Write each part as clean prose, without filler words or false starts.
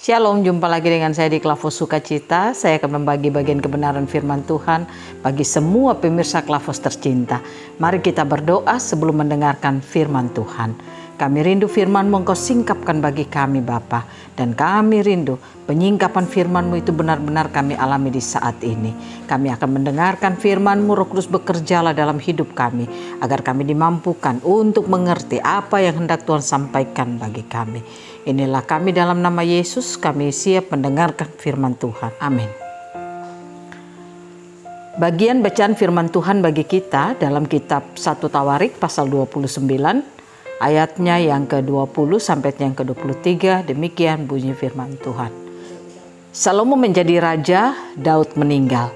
Shalom, jumpa lagi dengan saya di Klavos Sukacita. Saya akan membagi bagian kebenaran firman Tuhan bagi semua pemirsa Klavos tercinta. Mari kita berdoa sebelum mendengarkan firman Tuhan. Kami rindu firman-Mu Engkau singkapkan bagi kami Bapa, dan kami rindu penyingkapan firman-Mu itu benar-benar kami alami di saat ini. Kami akan mendengarkan firman-Mu, Roh Kudus bekerjalah dalam hidup kami, agar kami dimampukan untuk mengerti apa yang hendak Tuhan sampaikan bagi kami. Inilah kami dalam nama Yesus, kami siap mendengarkan firman Tuhan. Amin. Bagian bacaan firman Tuhan bagi kita dalam kitab 1 Tawarik pasal 29, ayatnya yang ke-20 sampai yang ke-23, demikian bunyi firman Tuhan. Salomo menjadi raja, Daud meninggal.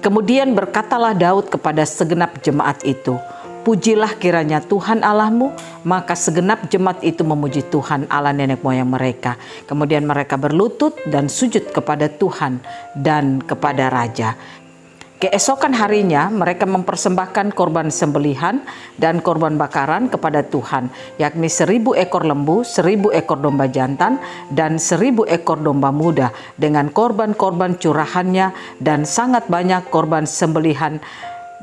Kemudian berkatalah Daud kepada segenap jemaat itu, "Pujilah kiranya Tuhan Allahmu." Maka segenap jemaat itu memuji Tuhan Allah nenek moyang mereka. Kemudian mereka berlutut dan sujud kepada Tuhan dan kepada raja. Keesokan harinya mereka mempersembahkan korban sembelihan dan korban bakaran kepada Tuhan, yakni 1.000 ekor lembu, 1.000 ekor domba jantan, dan 1.000 ekor domba muda, dengan korban-korban curahannya dan sangat banyak korban sembelihan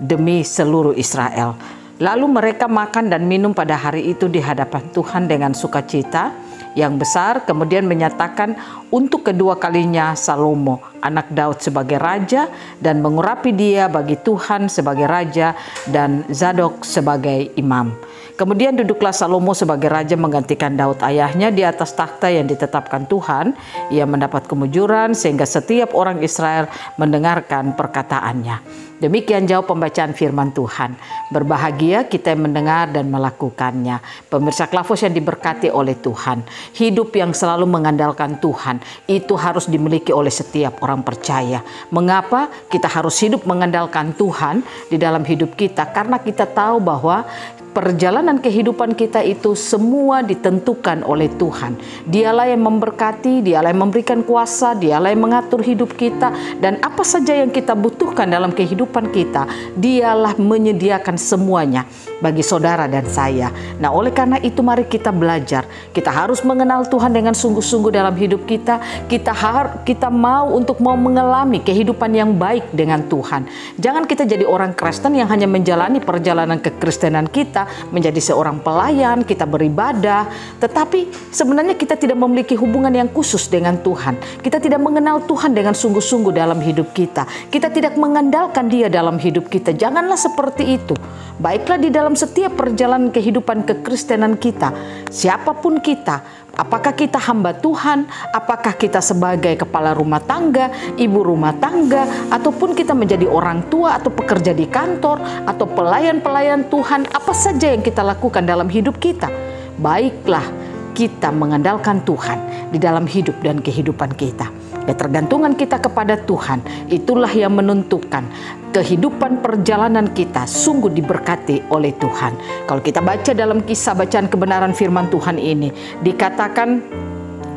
demi seluruh Israel. Lalu mereka makan dan minum pada hari itu di hadapan Tuhan dengan sukacita yang besar. Kemudian menyatakan untuk kedua kalinya Salomo, anak Daud, sebagai raja, dan mengurapi dia bagi Tuhan sebagai raja dan Zadok sebagai imam. Kemudian duduklah Salomo sebagai raja menggantikan Daud ayahnya di atas takhta yang ditetapkan Tuhan. Ia mendapat kemujuran sehingga setiap orang Israel mendengarkan perkataannya. Demikian jauh pembacaan firman Tuhan. Berbahagia kita yang mendengar dan melakukannya. Pemirsa Klavos yang diberkati oleh Tuhan, hidup yang selalu mengandalkan Tuhan itu harus dimiliki oleh setiap orang percaya. Mengapa kita harus hidup mengandalkan Tuhan di dalam hidup kita? Karena kita tahu bahwa perjalanan kehidupan kita itu semua ditentukan oleh Tuhan. Dialah yang memberkati, Dialah yang memberikan kuasa, Dialah yang mengatur hidup kita, dan apa saja yang kita butuhkan dalam kehidupan kita, Dialah menyediakan semuanya bagi saudara dan saya. Nah, oleh karena itu mari kita belajar. Kita harus mengenal Tuhan dengan sungguh-sungguh dalam hidup kita. Kita mau mengalami kehidupan yang baik dengan Tuhan. Jangan kita jadi orang Kristen yang hanya menjalani perjalanan kekristenan kita, menjadi seorang pelayan, kita beribadah, tetapi sebenarnya kita tidak memiliki hubungan yang khusus dengan Tuhan. Kita tidak mengenal Tuhan dengan sungguh-sungguh dalam hidup kita. Kita tidak mengandalkan Dia dalam hidup kita. Janganlah seperti itu. Baiklah di dalam setiap perjalanan kehidupan kekristenan kita, siapapun kita, apakah kita hamba Tuhan, apakah kita sebagai kepala rumah tangga, ibu rumah tangga, ataupun kita menjadi orang tua atau pekerja di kantor, atau pelayan-pelayan Tuhan, apa saja yang kita lakukan dalam hidup kita, baiklah kita mengandalkan Tuhan di dalam hidup dan kehidupan kita. Ketergantungan kita kepada Tuhan itulah yang menentukan kehidupan perjalanan kita sungguh diberkati oleh Tuhan. Kalau kita baca dalam kisah bacaan kebenaran firman Tuhan ini, dikatakan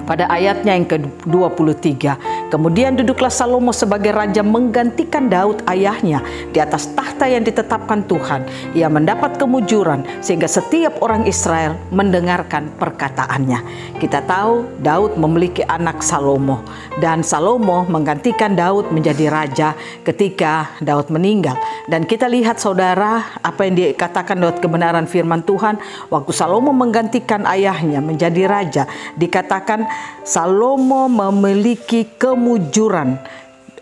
pada ayatnya yang ke-23, kemudian duduklah Salomo sebagai raja menggantikan Daud ayahnya di atas takhta yang ditetapkan Tuhan. Ia mendapat kemujuran sehingga setiap orang Israel mendengarkan perkataannya. Kita tahu Daud memiliki anak Salomo, dan Salomo menggantikan Daud menjadi raja ketika Daud meninggal. Dan kita lihat saudara, apa yang dikatakan Daud kebenaran firman Tuhan, waktu Salomo menggantikan ayahnya menjadi raja, dikatakan Salomo memiliki kemujuran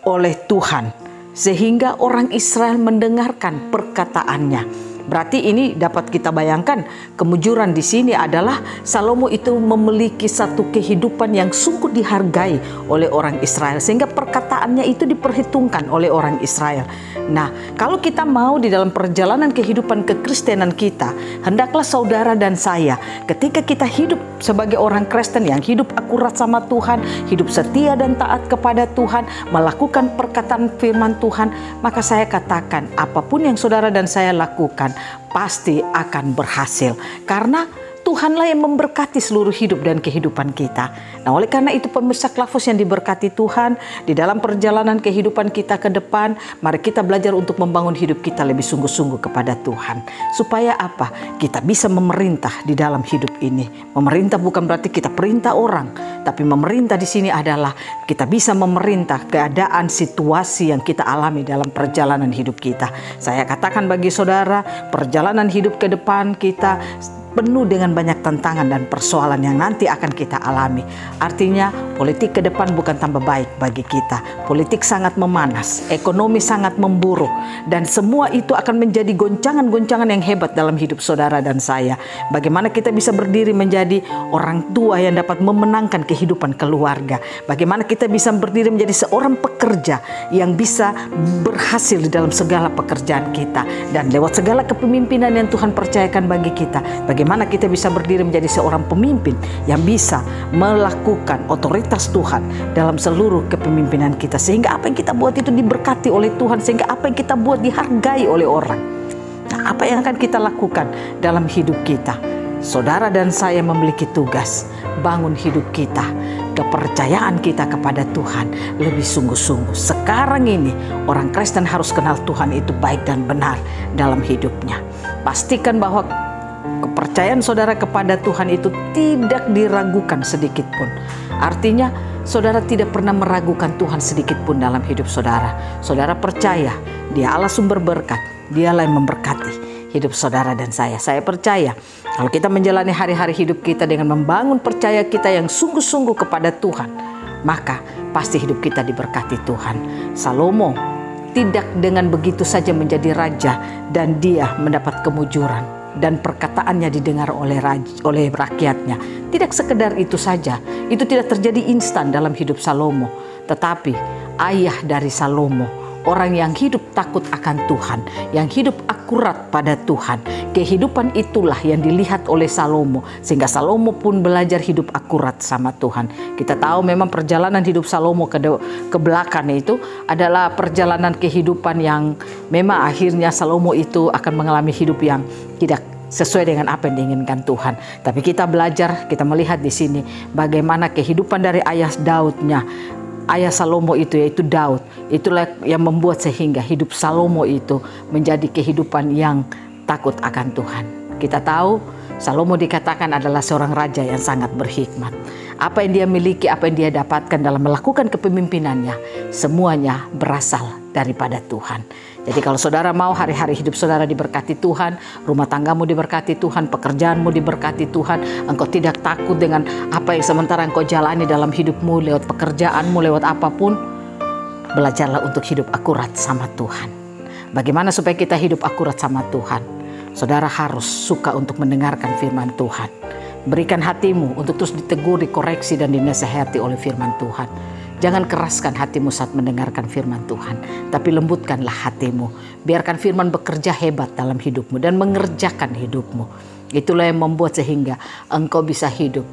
oleh Tuhan sehingga orang Israel mendengarkan perkataannya. Berarti ini dapat kita bayangkan, kemujuran di sini adalah Salomo itu memiliki satu kehidupan yang sungguh dihargai oleh orang Israel, sehingga perkataannya itu diperhitungkan oleh orang Israel. Nah, kalau kita mau di dalam perjalanan kehidupan kekristenan kita, hendaklah saudara dan saya, ketika kita hidup sebagai orang Kristen yang hidup akurat sama Tuhan, hidup setia dan taat kepada Tuhan, melakukan perkataan firman Tuhan, maka saya katakan apapun yang saudara dan saya lakukan pasti akan berhasil, karena Tuhanlah yang memberkati seluruh hidup dan kehidupan kita. Nah, oleh karena itu pemirsa Klavos yang diberkati Tuhan, di dalam perjalanan kehidupan kita ke depan, mari kita belajar untuk membangun hidup kita lebih sungguh-sungguh kepada Tuhan. Supaya apa? Kita bisa memerintah di dalam hidup ini. Memerintah bukan berarti kita perintah orang, Tapi memerintah di sini adalah kita bisa memerintah keadaan situasi yang kita alami dalam perjalanan hidup kita. Saya katakan bagi saudara, perjalanan hidup ke depan kita penuh dengan banyak tantangan dan persoalan yang nanti akan kita alami. Artinya politik ke depan bukan tambah baik bagi kita. Politik sangat memanas, ekonomi sangat memburuk, dan semua itu akan menjadi goncangan-goncangan yang hebat dalam hidup saudara dan saya. Bagaimana kita bisa berdiri menjadi orang tua yang dapat memenangkan kehidupan keluarga. Bagaimana kita bisa berdiri menjadi seorang pekerja yang bisa berhasil di dalam segala pekerjaan kita. Dan lewat segala kepemimpinan yang Tuhan percayakan bagi kita, bagaimana kita bisa berdiri menjadi seorang pemimpin yang bisa melakukan otoritas Tuhan dalam seluruh kepemimpinan kita. Sehingga apa yang kita buat itu diberkati oleh Tuhan. Sehingga apa yang kita buat dihargai oleh orang. Nah, apa yang akan kita lakukan dalam hidup kita? Saudara dan saya memiliki tugas bangun hidup kita, kepercayaan kita kepada Tuhan lebih sungguh-sungguh. Sekarang ini orang Kristen harus kenal Tuhan itu baik dan benar dalam hidupnya. Pastikan bahwa kepercayaan saudara kepada Tuhan itu tidak diragukan sedikit pun. Artinya saudara tidak pernah meragukan Tuhan sedikit pun dalam hidup saudara. Saudara percaya Dia Allah sumber berkat, Dialah yang memberkati hidup saudara dan saya. Saya percaya kalau kita menjalani hari-hari hidup kita dengan membangun percaya kita yang sungguh-sungguh kepada Tuhan, maka pasti hidup kita diberkati Tuhan. Salomo tidak dengan begitu saja menjadi raja dan dia mendapat kemujuran dan perkataannya didengar oleh rakyatnya. Tidak sekedar itu saja, itu tidak terjadi instan dalam hidup Salomo, tetapi ayah dari Salomo, orang yang hidup takut akan Tuhan, yang hidup akurat pada Tuhan. Kehidupan itulah yang dilihat oleh Salomo, sehingga Salomo pun belajar hidup akurat sama Tuhan. Kita tahu memang perjalanan hidup Salomo ke belakang itu adalah perjalanan kehidupan yang memang akhirnya Salomo itu akan mengalami hidup yang tidak sesuai dengan apa yang diinginkan Tuhan. Tapi kita belajar, kita melihat di sini bagaimana kehidupan dari ayah Daudnya. Ayah Salomo itu yaitu Daud, itulah yang membuat sehingga hidup Salomo itu menjadi kehidupan yang takut akan Tuhan. Kita tahu Salomo dikatakan adalah seorang raja yang sangat berhikmat. Apa yang dia miliki, apa yang dia dapatkan dalam melakukan kepemimpinannya, semuanya berasal daripada Tuhan. Jadi kalau saudara mau hari-hari hidup saudara diberkati Tuhan, rumah tanggamu diberkati Tuhan, pekerjaanmu diberkati Tuhan, engkau tidak takut dengan apa yang sementara engkau jalani dalam hidupmu, lewat pekerjaanmu, lewat apapun, belajarlah untuk hidup akurat sama Tuhan. Bagaimana supaya kita hidup akurat sama Tuhan? Saudara harus suka untuk mendengarkan firman Tuhan. Berikan hatimu untuk terus ditegur, dikoreksi, dan dinasehati oleh firman Tuhan. Jangan keraskan hatimu saat mendengarkan firman Tuhan, tapi lembutkanlah hatimu. Biarkan firman bekerja hebat dalam hidupmu dan mengerjakan hidupmu. Itulah yang membuat sehingga engkau bisa hidup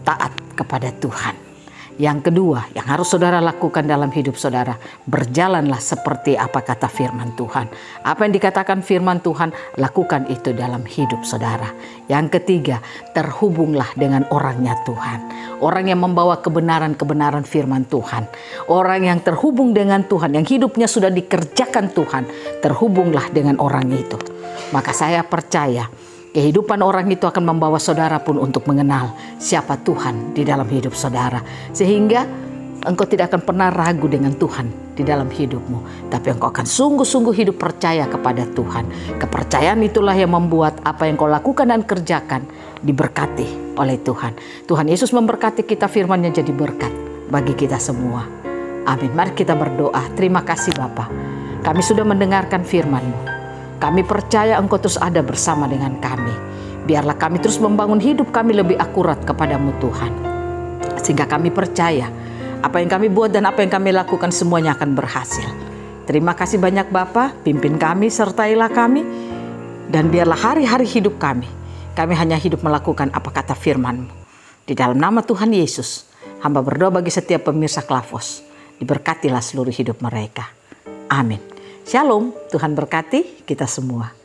taat kepada Tuhan. Yang kedua yang harus saudara lakukan dalam hidup saudara, berjalanlah seperti apa kata firman Tuhan. Apa yang dikatakan firman Tuhan, lakukan itu dalam hidup saudara. Yang ketiga, terhubunglah dengan orangnya Tuhan. Orang yang membawa kebenaran-kebenaran firman Tuhan. Orang yang terhubung dengan Tuhan, yang hidupnya sudah dikerjakan Tuhan, terhubunglah dengan orang itu. Maka saya percaya kehidupan orang itu akan membawa saudara pun untuk mengenal siapa Tuhan di dalam hidup saudara. Sehingga engkau tidak akan pernah ragu dengan Tuhan di dalam hidupmu. Tapi engkau akan sungguh-sungguh hidup percaya kepada Tuhan. Kepercayaan itulah yang membuat apa yang kau lakukan dan kerjakan diberkati oleh Tuhan. Tuhan Yesus memberkati kita, firman-Nya jadi berkat bagi kita semua. Amin. Mari kita berdoa. Terima kasih Bapa, kami sudah mendengarkan firman-Mu. Kami percaya Engkau terus ada bersama dengan kami. Biarlah kami terus membangun hidup kami lebih akurat kepadamu Tuhan. Sehingga kami percaya apa yang kami buat dan apa yang kami lakukan semuanya akan berhasil. Terima kasih banyak Bapa, pimpin kami, sertailah kami. Dan biarlah hari-hari hidup kami hanya hidup melakukan apa kata firman-Mu. Di dalam nama Tuhan Yesus, hamba berdoa bagi setiap pemirsa Klavos. Diberkatilah seluruh hidup mereka. Amin. Shalom, Tuhan berkati kita semua.